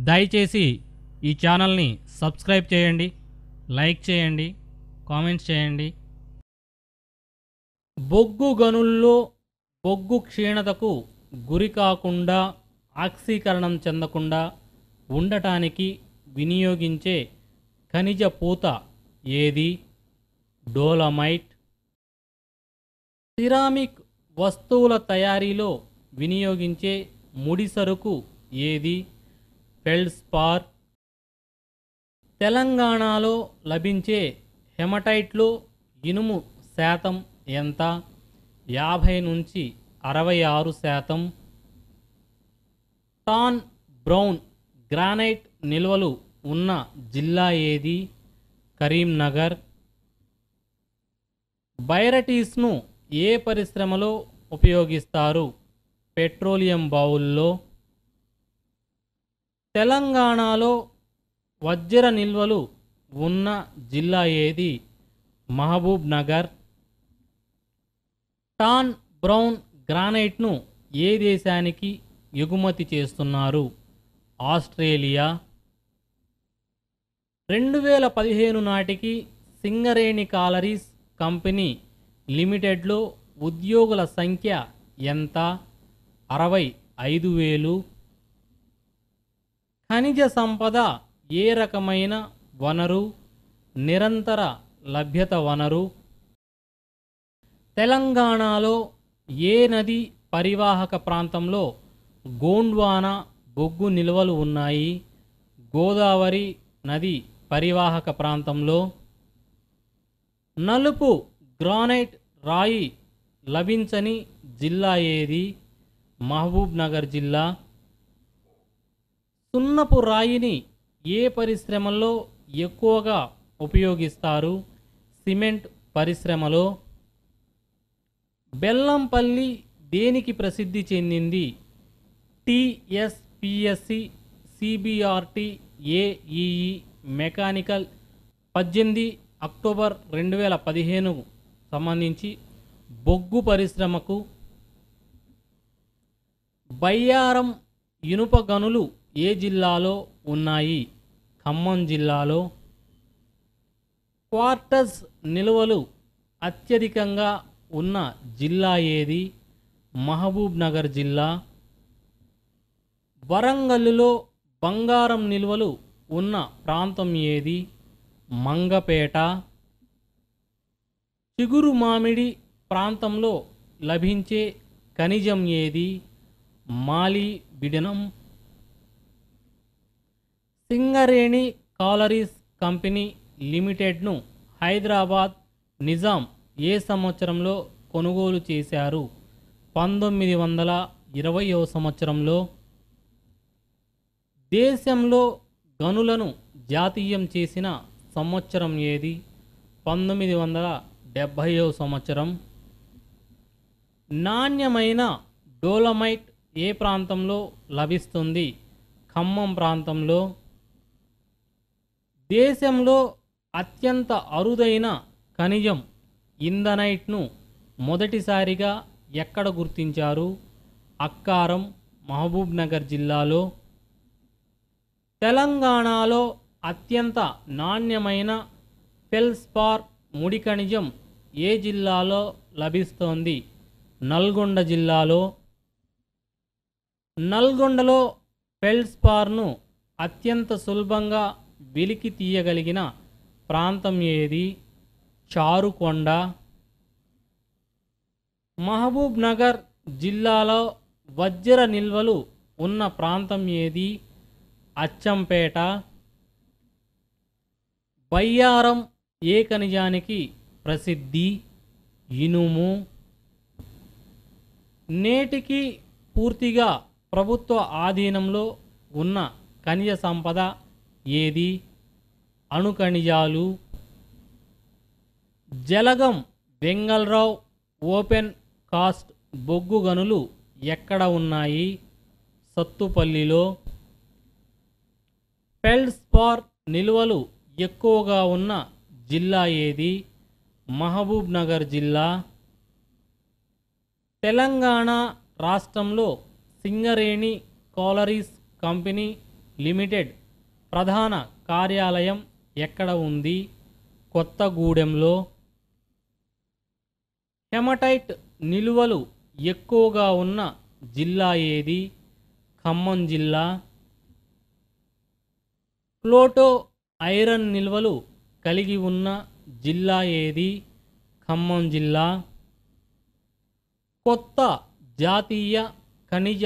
దయచేసి ఈ ఛానల్ని సబ్స్క్రైబ్ చేయండి, లైక్ చేయండి, కామెంట్స్ చేయండి. బొగ్గు గనుల్లో బొగ్గు క్షీణతకు గురి కాకుండా ఆక్సీకరణం చెందకుండా ఉండటానికి వినియోగించే ఖనిజ పూత ఏది? డోలమైట్. సిరామిక్ వస్తువుల తయారీలో వినియోగించే ముడిసరుకు ఏది? ఫెల్డ్స్పార్. తెలంగాణలో లభించే హెమటైట్లో ఇనుము శాతం ఎంత? 50 నుంచి 66%. టాన్ బ్రౌన్ గ్రానైట్ నిల్వలు ఉన్న జిల్లా ఏది? కరీంనగర్. బైరటీస్ను ఏ పరిశ్రమలో ఉపయోగిస్తారు? పెట్రోలియం బావుల్లో. తెలంగాణలో వజ్ర నిల్వలు ఉన్న జిల్లా ఏది? మహబూబ్ నగర్. టాన్ బ్రౌన్ గ్రానైట్ను ఏ దేశానికి ఎగుమతి చేస్తున్నారు? ఆస్ట్రేలియా. 2015 నాటికి సింగరేణి కాలరీస్ కంపెనీ లిమిటెడ్లో ఉద్యోగుల సంఖ్య ఎంత? 65,000. ఖనిజ సంపద ఏ రకమైన వనరు? నిరంతర లభ్యత వనరు. తెలంగాణలో ఏ నది పరివాహక ప్రాంతంలో గోండ్వానా బొగ్గు నిల్వలు ఉన్నాయి? గోదావరి నది పరివాహక ప్రాంతంలో. నలుపు గ్రానైట్ రాయి లభించని జిల్లా ఏది? మహబూబ్ నగర్ జిల్లా. సున్నపు రాయిని ఏ పరిశ్రమలో ఎక్కువగా ఉపయోగిస్తారు? సిమెంట్ పరిశ్రమలో. బెల్లంపల్లి దేనికి ప్రసిద్ధి చెందింది? TSPSC, CBRT, AEE mechanical. 18 October 2015 సంబంధించి బొగ్గు పరిశ్రమకు. బయ్యారం ఇనుప గనులు ఏ జిల్లాలో ఉన్నాయి? ఖమ్మం జిల్లాలో. క్వార్టజ్ నిల్వలు అత్యధికంగా ఉన్న జిల్లా ఏది? మహబూబ్ నగర్ జిల్లా. వరంగల్లులో బంగారం నిల్వలు ఉన్న ప్రాంతం ఏది? మంగపేట. చిగురు మామిడి ప్రాంతంలో లభించే ఖనిజం ఏది? మాలిబిడినం. సింగరేణి కాలరీస్ కంపెనీ లిమిటెడ్ను హైదరాబాద్ నిజాం ఏ సంవత్సరంలో కొనుగోలు చేశారు? 1920వ సంవత్సరంలో. దేశంలో గనులను జాతీయం చేసిన సంవత్సరం ఏది? 1970వ సంవత్సరం. నాణ్యమైన డోలమైట్ ఏ ప్రాంతంలో లభిస్తుంది? ఖమ్మం ప్రాంతంలో. దేశంలో అత్యంత అరుదైన ఖనిజం ఇంధనైట్ను మొదటిసారిగా ఎక్కడ గుర్తించారు? అక్కారం, మహబూబ్ నగర్ జిల్లాలో. తెలంగాణలో అత్యంత నాణ్యమైన ఫెల్స్పార్ ముడి ఖనిజం ఏ జిల్లాలో లభిస్తోంది? నల్గొండ జిల్లాలో. నల్గొండలో ఫెల్స్పార్ను అత్యంత సులభంగా వెలికి తీయగలిగిన ప్రాంతం ఏది? చారుకొండ. మహబూబ్ నగర్ జిల్లాలో వజ్ర నిల్వలు ఉన్న ప్రాంతం ఏది? అచ్చంపేట. బయ్యారం ఏ ఖనిజానికి ప్రసిద్ధి? ఇనుము. నేటికి పూర్తిగా ప్రభుత్వ ఆధీనంలో ఉన్న ఖనిజ సంపద ఏది? అణు ఖనిజాలు. జలగం వెంగళరావు ఓపెన్ కాస్ట్ బొగ్గు గనులు ఎక్కడ ఉన్నాయి? సత్తుపల్లిలో. ఫెల్డ్స్పార్ నిల్వలు ఎక్కువగా ఉన్న జిల్లా ఏది? మహబూబ్ నగర్ జిల్లా. తెలంగాణ రాష్ట్రంలో సింగరేణి కాలరీస్ కంపెనీ లిమిటెడ్ ప్రధాన కార్యాలయం ఎక్కడ ఉంది? కొత్తగూడెంలో. హెమటైట్ నిలువలు ఎక్కువగా ఉన్న జిల్లా ఏది? ఖమ్మం జిల్లా. ప్లూటో ఐరన్ నిల్వలు కలిగి ఉన్న జిల్లా ఏది? ఖమ్మం జిల్లా. కొత్త జాతీయ ఖనిజ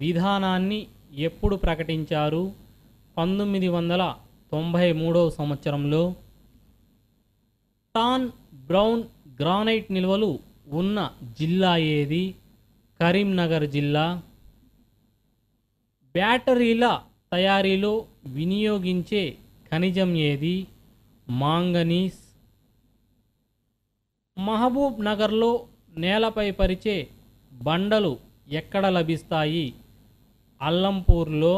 విధానాన్ని ఎప్పుడు ప్రకటించారు? 1993 సంవత్సరంలో. టాన్ బ్రౌన్ గ్రానైట్ నిల్వలు ఉన్న జిల్లా ఏది? కరీంనగర్ జిల్లా. బ్యాటరీల తయారీలో వినియోగించే ఖనిజం ఏది? మాంగనీస్. మహబూబ్ నగర్లో నేలపై పరిచే బండలు ఎక్కడ లభిస్తాయి? అల్లంపూర్లో.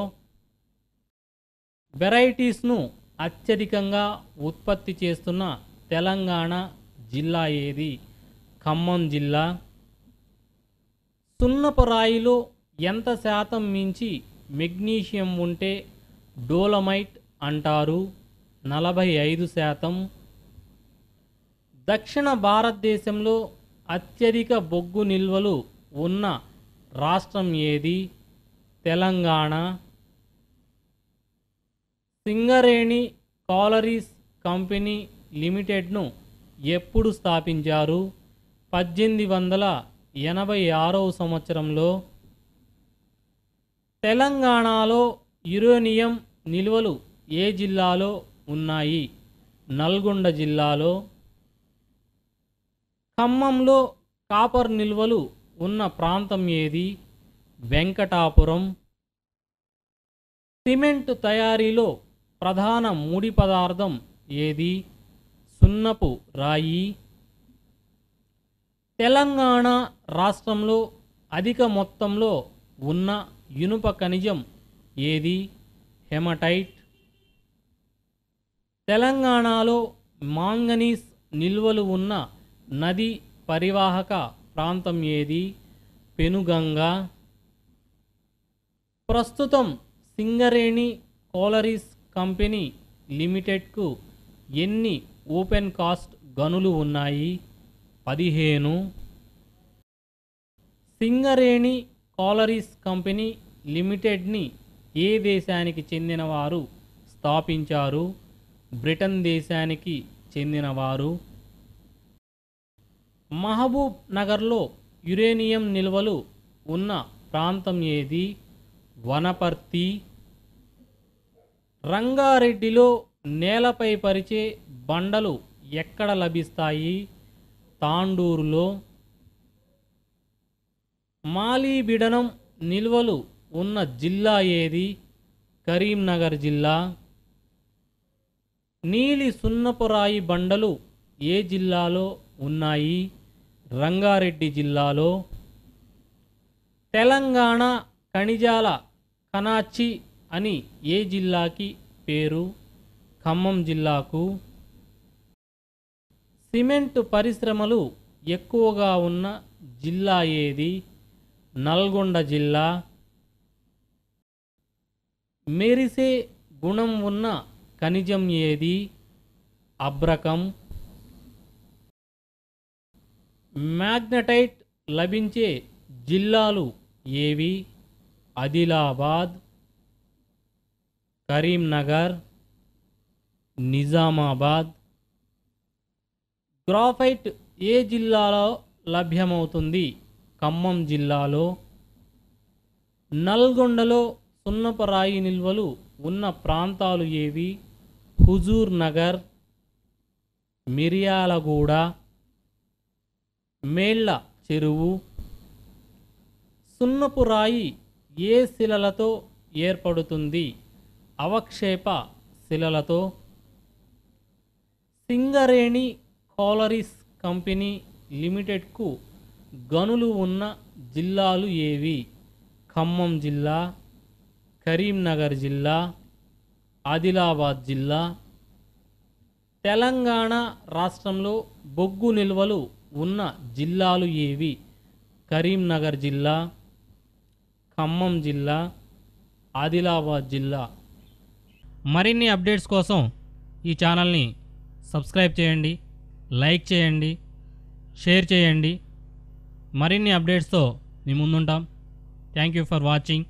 వెరైటీస్ను అత్యధికంగా ఉత్పత్తి చేస్తున్న తెలంగాణ జిల్లా ఏది? ఖమ్మం జిల్లా. సున్నపు రాయిలో ఎంత శాతం మించి మెగ్నీషియం ఉంటే డోలమైట్ అంటారు? 45%. దక్షిణ భారతదేశంలో అత్యధిక బొగ్గు నిల్వలు ఉన్న రాష్ట్రం ఏది? తెలంగాణ. సింగరేణి కాలరీస్ కంపెనీ లిమిటెడ్ను ఎప్పుడు స్థాపించారు? 1886 సంవత్సరంలో. తెలంగాణలో యురేనియం నిల్వలు ఏ జిల్లాలో ఉన్నాయి? నల్గొండ జిల్లాలో. ఖమ్మంలో కాపర్ నిల్వలు ఉన్న ప్రాంతం ఏది? వెంకటాపురం. సిమెంట్ తయారీలో ప్రధాన ముడి పదార్థం ఏది? సున్నపు రాయి. తెలంగాణ రాష్ట్రంలో అధిక మొత్తంలో ఉన్న ఇనుప ఖనిజం ఏది? హెమటైట్. తెలంగాణలో మాంగనీస్ నిల్వలు ఉన్న నది పరివాహక ప్రాంతం ఏది? పెనుగంగ. ప్రస్తుతం సింగరేణి కోలరీస్ కంపెనీ లిమిటెడ్కు ఎన్ని ఓపెన్ కాస్ట్ గనులు ఉన్నాయి? 15. సింగరేణి కోలరీస్ కంపెనీ లిమిటెడ్ని ఏ దేశానికి చెందినవారు స్థాపించారు? బ్రిటన్ దేశానికి చెందినవారు. మహబూబ్ నగర్లో యురేనియం నిల్వలు ఉన్న ప్రాంతం ఏది? వనపర్తి. రంగారెడ్డిలో నేలపై పరిచే బండలు ఎక్కడ లభిస్తాయి? తాండూరులో. మాలీబిడనం నిల్వలు ఉన్న జిల్లా ఏది? కరీంనగర్ జిల్లా. నీలి సున్నపురాయి బండలు ఏ జిల్లాలో ఉన్నాయి? రంగారెడ్డి జిల్లాలో. తెలంగాణ ఖనిజాల కనాచి అని ఏ జిల్లాకి పేరు? ఖమ్మం జిల్లాకు. సిమెంటు పరిశ్రమలు ఎక్కువగా ఉన్న జిల్లా ఏది? నల్గొండ జిల్లా. మెరిసే గుణం ఉన్న ఖనిజం ఏది? అబ్రకం. మ్యాగ్నటైట్ లభించే జిల్లాలు ఏవి? ఆదిలాబాద్, కరీంనగర్, నిజామాబాద్. గ్రాఫైట్ ఏ జిల్లాలో లభ్యమవుతుంది? ఖమ్మం జిల్లాలో. నల్గొండలో సున్నపరాయి నిల్వలు ఉన్న ప్రాంతాలు ఏవి? హుజూర్ నగర్, మిర్యాలగూడ, మేళ్ళ చెరువు. సున్నపు రాయి ఏ శిలలతో ఏర్పడుతుంది? అవక్షేప శిలలతో. సింగరేణి కోలరీస్ కంపెనీ లిమిటెడ్కు గనులు ఉన్న జిల్లాలు ఏవి? ఖమ్మం జిల్లా, కరీంనగర్ జిల్లా, ఆదిలాబాద్ జిల్లా. తెలంగాణ రాష్ట్రంలో బొగ్గు నిల్వలు ఉన్న జిల్లాలు ఏవి? కరీంనగర్ జిల్లా, ఖమ్మం జిల్లా, ఆదిలాబాద్ జిల్లా. మరిన్ని అప్డేట్స్ కోసం ఈ ఛానల్ని సబ్స్క్రైబ్ చేయండి, లైక్ చేయండి, షేర్ చేయండి. మరిన్ని అప్డేట్స్తో మీ ముందుంటాం. Thank you for watching.